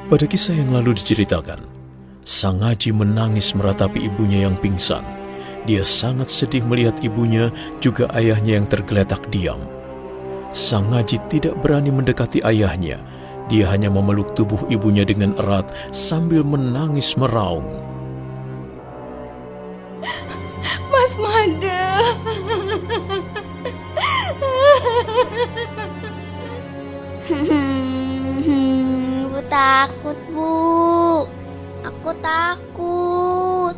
Pada kisah yang lalu diceritakan, Sang Haji menangis meratapi ibunya yang pingsan. Dia sangat sedih melihat ibunya juga ayahnya yang tergeletak diam. Sang Haji tidak berani mendekati ayahnya. Dia hanya memeluk tubuh ibunya dengan erat sambil menangis meraung. Mas Made. Bu takut, Bu. Aku takut.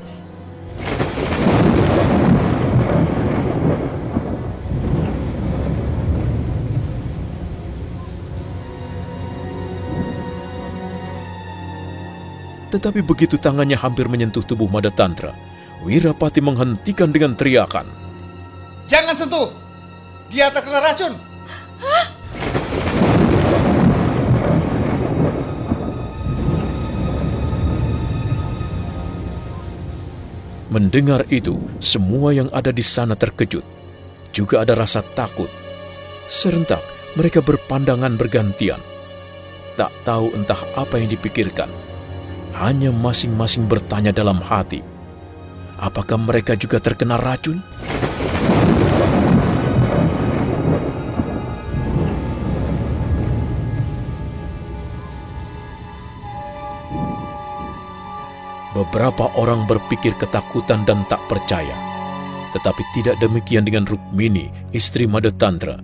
Tetapi begitu tangannya hampir menyentuh tubuh Madatantra, Wirapati menghentikan dengan teriakan. Jangan sentuh! Dia terkena racun! Mendengar itu, semua yang ada di sana terkejut. Juga ada rasa takut. Serentak, mereka berpandangan bergantian. Tak tahu entah apa yang dipikirkan. Hanya masing-masing bertanya dalam hati. Apakah mereka juga terkena racun? Beberapa orang berpikir ketakutan dan tak percaya. Tetapi tidak demikian dengan Rukmini, istri Madatantra.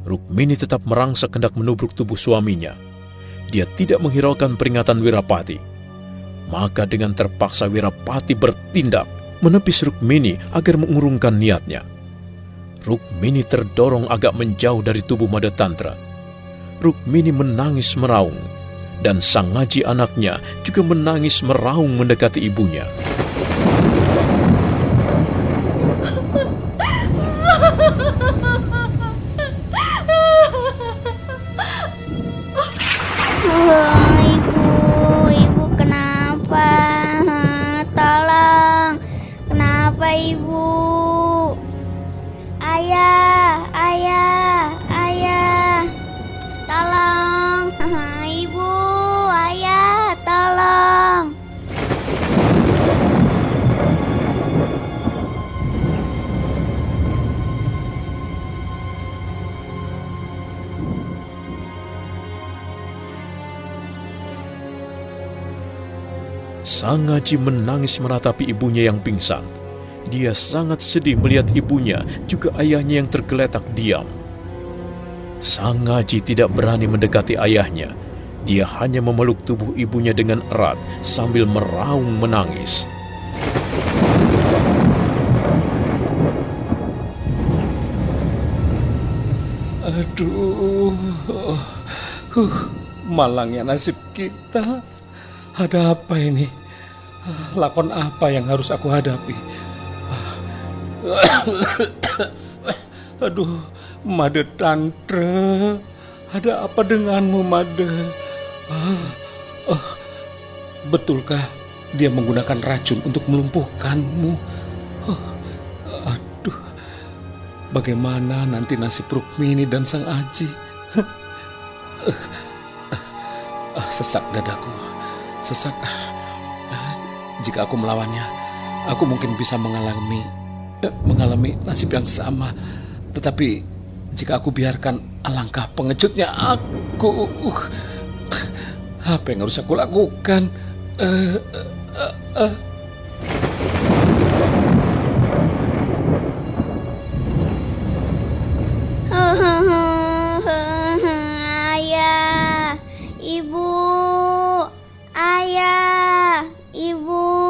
Rukmini tetap merangsek hendak menubruk tubuh suaminya. Dia tidak menghiraukan peringatan Wirapati. Maka dengan terpaksa Wirapati bertindak, menepis Rukmini agar mengurungkan niatnya. Rukmini terdorong agak menjauh dari tubuh Madatantra. Rukmini menangis meraung. Dan Sang Haji anaknya juga menangis meraung mendekati ibunya. Ibu kenapa? Tolong, kenapa Ibu? Ayah, tolong, Ibu, Ayah, tolong. Sang Haji menangis meratapi ibunya yang pingsan. Dia sangat sedih melihat ibunya, juga ayahnya yang tergeletak diam. Sang Haji tidak berani mendekati ayahnya. Dia hanya memeluk tubuh ibunya dengan erat sambil meraung menangis. Aduh, malangnya nasib kita. Ada apa ini? Lakon apa yang harus aku hadapi? Aduh, Made Tantra, ada apa denganmu, Made? Betulkah dia menggunakan racun untuk melumpuhkanmu? Aduh, bagaimana nanti nasib Rukmini dan Sang Haji? Sesak dadaku, sesak. Jika aku melawannya, aku mungkin bisa mengalami nasib yang sama. Tetapi jika aku biarkan, alangkah pengejutnya aku. Apa yang harus aku lakukan? Ayah, Ibu, Ayah, Ibu.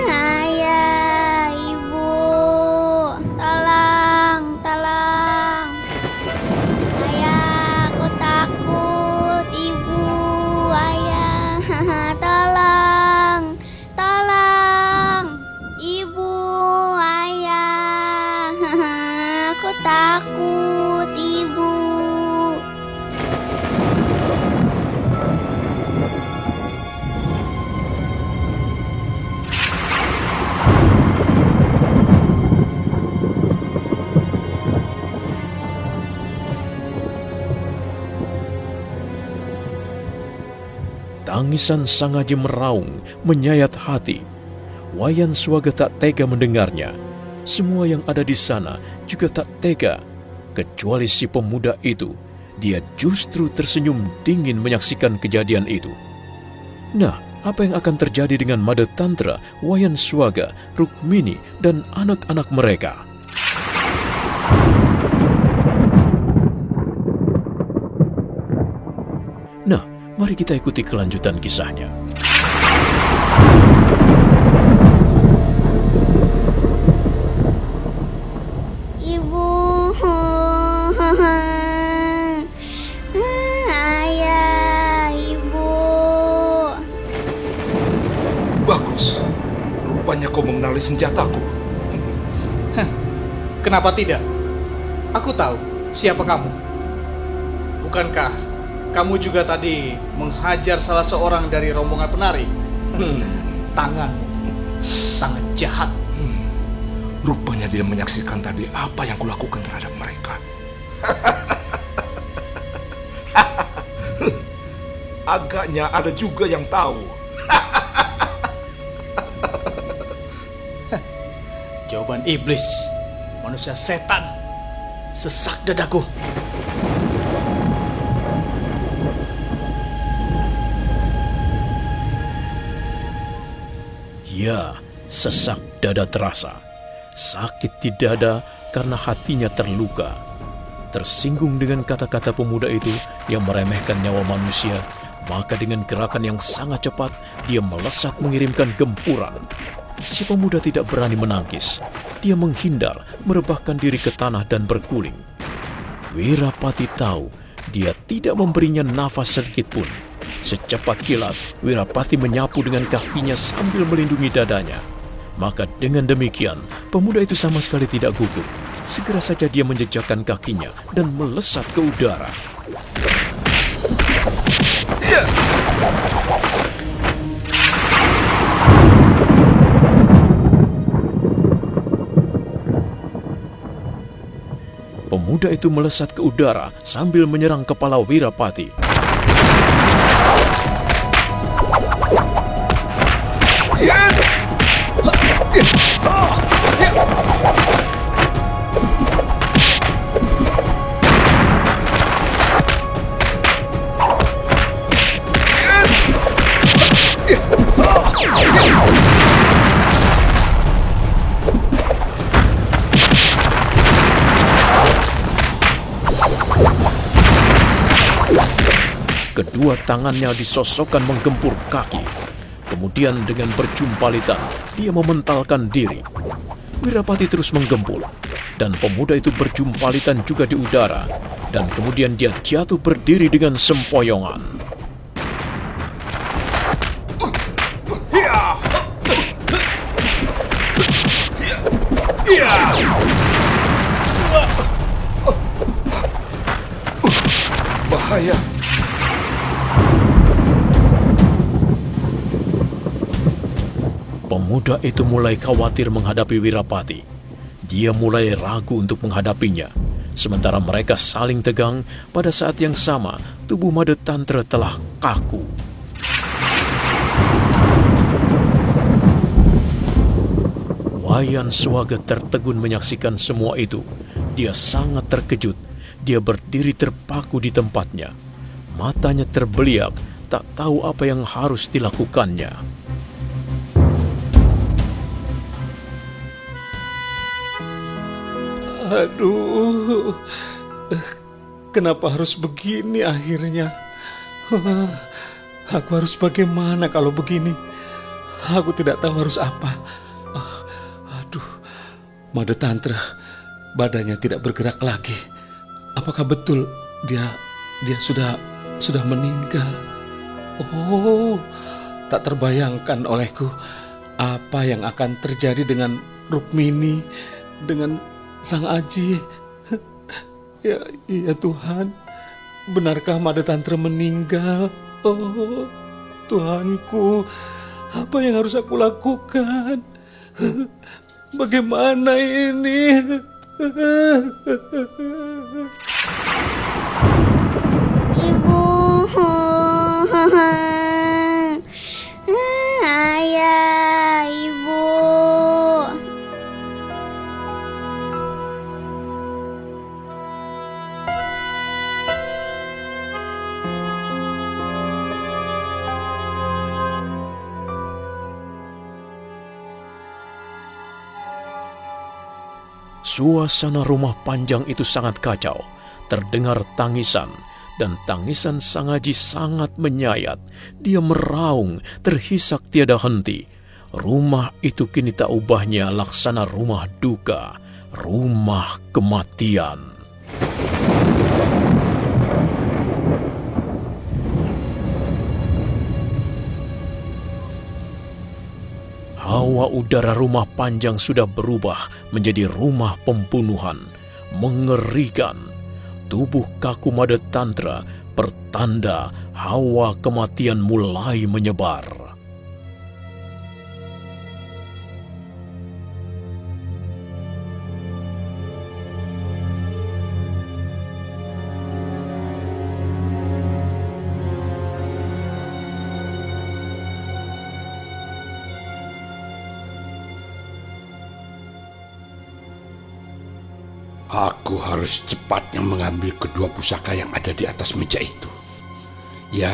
Ayah, Ibu, tolong. Ayah, aku takut. Ibu, Ayah, tolong. Ibu, Ayah, aku takut, Ibu. Tangisan Sang Aji meraung, menyayat hati. Wayan Swaga tak tega mendengarnya. Semua yang ada di sana juga tak tega, kecuali si pemuda itu. Dia justru tersenyum dingin menyaksikan kejadian itu. Nah, apa yang akan terjadi dengan Mada Tantra, Wayan Swaga, Rukmini, dan anak-anak mereka? Nah, mari kita ikuti kelanjutan kisahnya. Ibu, ayah, ibu. Bagus. Rupanya kau mengenali senjataku. Kenapa tidak? Aku tahu siapa kamu. Bukankah kamu juga tadi menghajar salah seorang dari rombongan penari? Tangan jahat. Rupanya dia menyaksikan tadi apa yang kulakukan terhadap mereka. Agaknya ada juga yang tahu. Jawaban iblis, manusia setan, sesak dadaku. Ya, sesak dada terasa. Sakit di dada karena hatinya terluka. Tersinggung dengan kata-kata pemuda itu yang meremehkan nyawa manusia, maka dengan gerakan yang sangat cepat, dia melesat mengirimkan gempuran. Si pemuda tidak berani menangkis. Dia menghindar, merebahkan diri ke tanah dan berguling. Wirapati tahu dia tidak memberinya nafas sedikit pun. Secepat kilat, Wirapati menyapu dengan kakinya sambil melindungi dadanya. Maka dengan demikian, pemuda itu sama sekali tidak gugup. Segera saja dia menjejakkan kakinya dan melesat ke udara. Pemuda itu melesat ke udara sambil menyerang kepala Wirapati. Kedua tangannya disosokkan menggempur kaki. Kemudian dengan berjumpalitan, dia mementalkan diri. Wirapati terus menggempur, dan pemuda itu berjumpalitan juga di udara. Dan kemudian dia jatuh berdiri dengan sempoyongan. Bahaya. Pemuda itu mulai khawatir menghadapi Wirapati. Dia mulai ragu untuk menghadapinya. Sementara mereka saling tegang, pada saat yang sama tubuh Mada Tantra telah kaku. Wayan Swaga tertegun menyaksikan semua itu. Dia sangat terkejut. Dia berdiri terpaku di tempatnya. Matanya terbeliak, tak tahu apa yang harus dilakukannya. Aduh, kenapa harus begini akhirnya? Aku harus bagaimana kalau begini? Aku tidak tahu harus apa. Aduh, Mada Tantra, badannya tidak bergerak lagi. Apakah betul dia sudah meninggal? Oh, tak terbayangkan olehku apa yang akan terjadi dengan Rukmini, dengan Sang Aji. Ya Tuhan, benarkah Mada Tantra meninggal? Oh Tuhanku, apa yang harus aku lakukan? Bagaimana ini? Ibu, Suasana rumah panjang itu sangat kacau. Terdengar tangisan, dan tangisan Sang Aji sangat menyayat. Dia meraung, terhisak tiada henti. Rumah itu kini tak ubahnya laksana rumah duka, rumah kematian. Hawa udara rumah panjang sudah berubah menjadi rumah pembunuhan, mengerikan. Tubuh kaku Mada Tantra pertanda hawa kematian mulai menyebar. Aku harus cepatnya mengambil kedua pusaka yang ada di atas meja itu. Ya,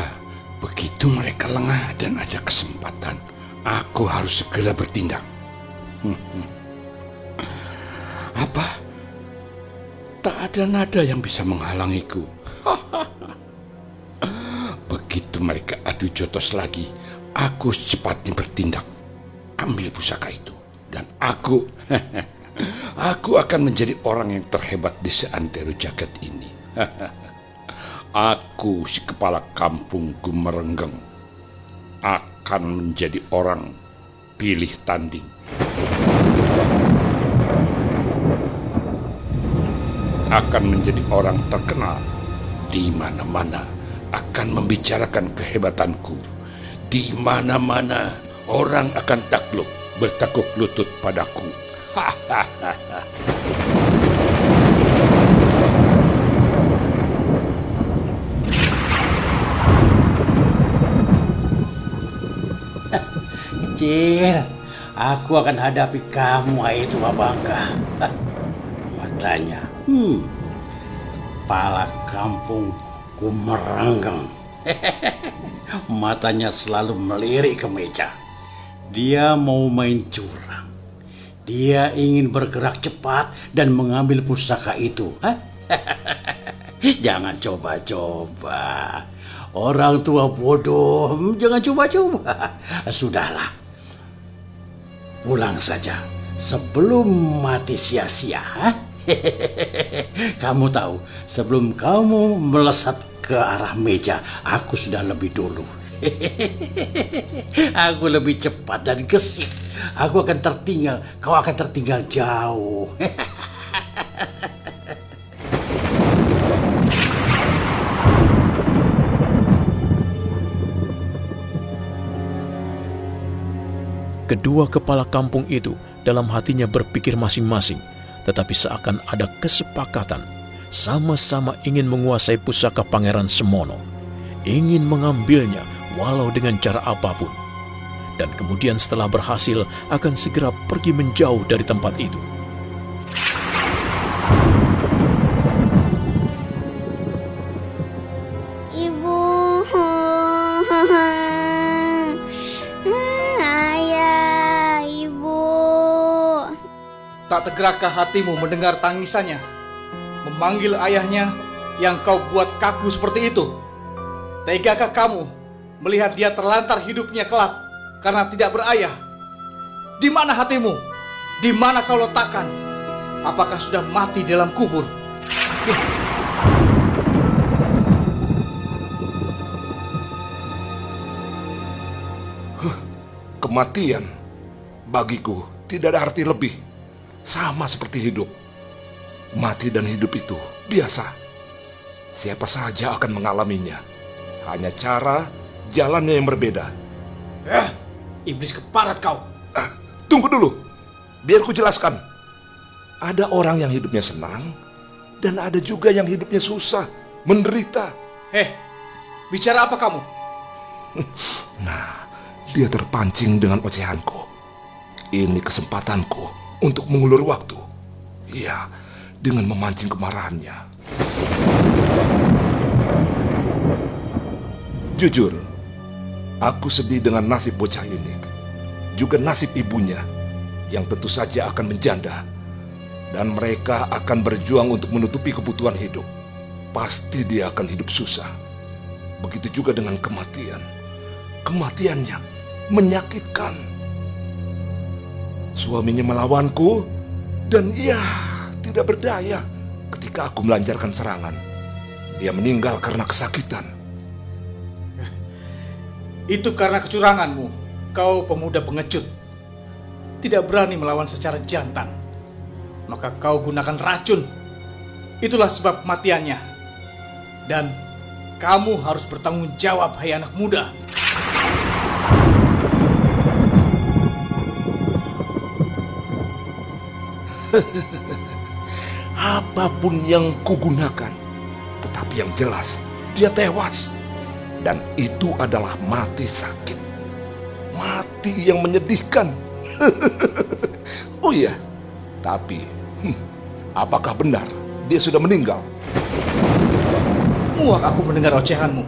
begitu mereka lengah dan ada kesempatan, aku harus segera bertindak. Apa? Tak ada nada yang bisa menghalangiku. Begitu mereka adu jotos lagi, aku secepatnya bertindak. Ambil pusaka itu, dan aku akan menjadi orang yang terhebat di seantero jagat ini. Aku, si kepala kampung Gumerenggeng, akan menjadi orang pilih tanding. Akan menjadi orang terkenal di mana-mana, akan membicarakan kehebatanku. Di mana-mana orang akan takluk, bertekuk lutut padaku. Kecil, aku akan hadapi kamu, itu Babangka. Matanya, kepala kampung Gumerenggeng. Matanya selalu melirik ke meja. Dia mau main curang. Dia ingin bergerak cepat dan mengambil pusaka itu. Jangan coba-coba. Orang tua bodoh, jangan coba-coba. Sudahlah. Pulang saja sebelum mati sia-sia. Kamu tahu, sebelum kamu melesat ke arah meja, aku sudah lebih dulu. Aku lebih cepat dan gesit. Aku akan tertinggal, kau akan tertinggal jauh. Kedua kepala kampung itu dalam hatinya berpikir masing-masing, tetapi seakan ada kesepakatan, sama-sama ingin menguasai pusaka Pangeran Semono, ingin mengambilnya walau dengan cara apapun. Dan kemudian setelah berhasil akan segera pergi menjauh dari tempat itu. Ibu, ayah, ibu. Tak tergerakkah hatimu mendengar tangisannya? Memanggil ayahnya yang kau buat kaku seperti itu? Tegakah kamu melihat dia terlantar hidupnya kelak karena tidak berayah? Di mana hatimu? Di mana kau letakkan? Apakah sudah mati dalam kubur? Kematian bagiku tidak ada arti lebih. Sama seperti hidup. Mati dan hidup itu biasa. Siapa saja akan mengalaminya. Hanya cara, jalannya yang berbeda. Iblis keparat kau. Tunggu dulu, biar ku jelaskan. Ada orang yang hidupnya senang, dan ada juga yang hidupnya susah, menderita. Bicara apa kamu? Nah, dia terpancing dengan ocehanku. Ini kesempatanku untuk mengulur waktu. Iya, dengan memancing kemarahannya. Jujur, aku sedih dengan nasib bocah ini. Juga nasib ibunya, yang tentu saja akan menjanda. Dan mereka akan berjuang untuk menutupi kebutuhan hidup. Pasti dia akan hidup susah. Begitu juga dengan kematian. Kematiannya menyakitkan. Suaminya melawanku, dan ia tidak berdaya ketika aku melancarkan serangan. Dia meninggal karena kesakitan. Itu karena kecuranganmu, kau pemuda pengecut. Tidak berani melawan secara jantan, maka kau gunakan racun. Itulah sebab kematiannya. Dan kamu harus bertanggung jawab, hai anak muda. Apapun yang kugunakan, tetapi yang jelas dia tewas. Dan itu adalah mati sakit. Mati yang menyedihkan. Oh iya, tapi apakah benar dia sudah meninggal? Muak aku mendengar ocehanmu.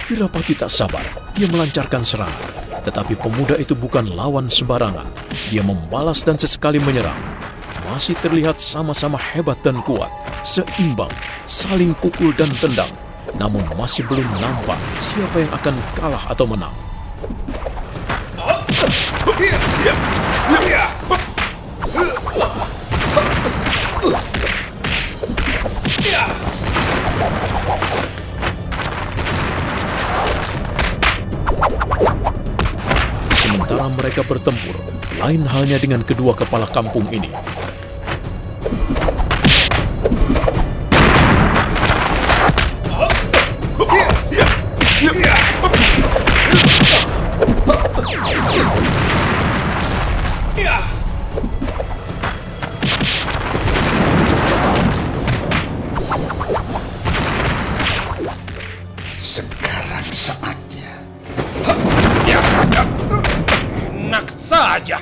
Wirapati tak sabar, dia melancarkan serangan. Tetapi pemuda itu bukan lawan sembarangan. Dia membalas dan sesekali menyerang. Masih terlihat sama-sama hebat dan kuat, seimbang, saling pukul dan tendang. Namun masih belum nampak siapa yang akan kalah atau menang. Sementara mereka bertempur, lain halnya dengan kedua kepala kampung ini. Sekarang saatnya. Enak saja.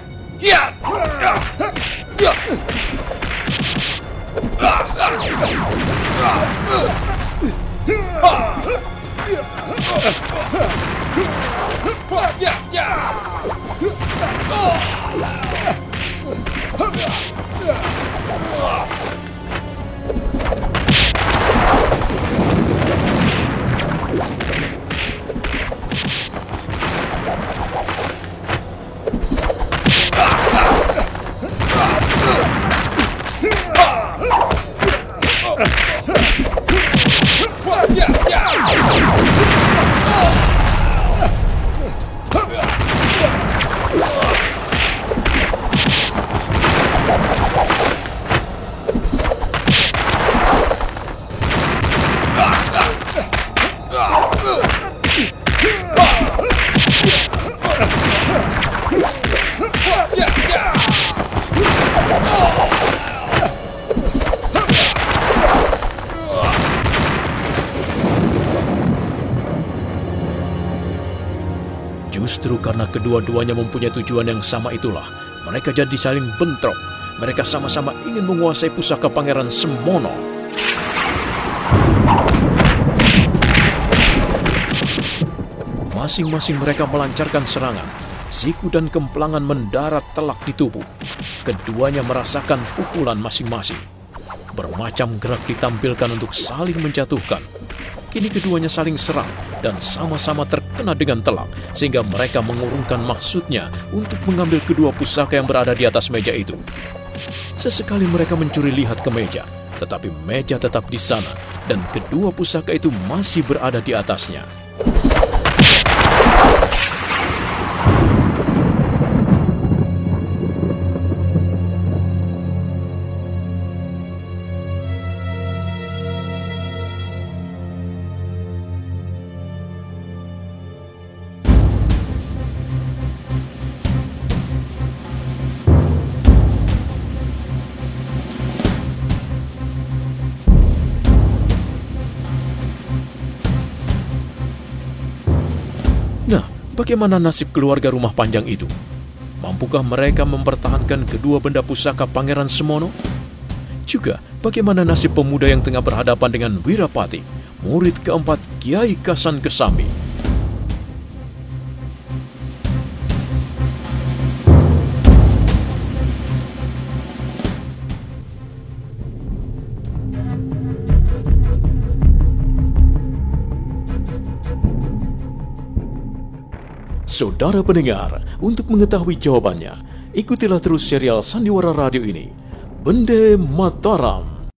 Justru karena kedua-duanya mempunyai tujuan yang sama itulah, mereka jadi saling bentrok. Mereka sama-sama ingin menguasai pusaka Pangeran Semono. Masing-masing mereka melancarkan serangan. Siku dan kemplangan mendarat telak di tubuh. Keduanya merasakan pukulan masing-masing. Bermacam gerak ditampilkan untuk saling menjatuhkan. Kini keduanya saling serang dan sama-sama terkena dengan telak, sehingga mereka mengurungkan maksudnya untuk mengambil kedua pusaka yang berada di atas meja itu. Sesekali mereka mencuri lihat ke meja, tetapi meja tetap di sana dan kedua pusaka itu masih berada di atasnya. bagaimana nasib keluarga rumah panjang itu? Mampukah mereka mempertahankan kedua benda pusaka Pangeran Semono? Juga, bagaimana nasib pemuda yang tengah berhadapan dengan Wirapati, murid keempat Kiai Kasan Kesami? Saudara pendengar, untuk mengetahui jawabannya, ikutilah terus serial Sandiwara Radio ini, Bende Mataram.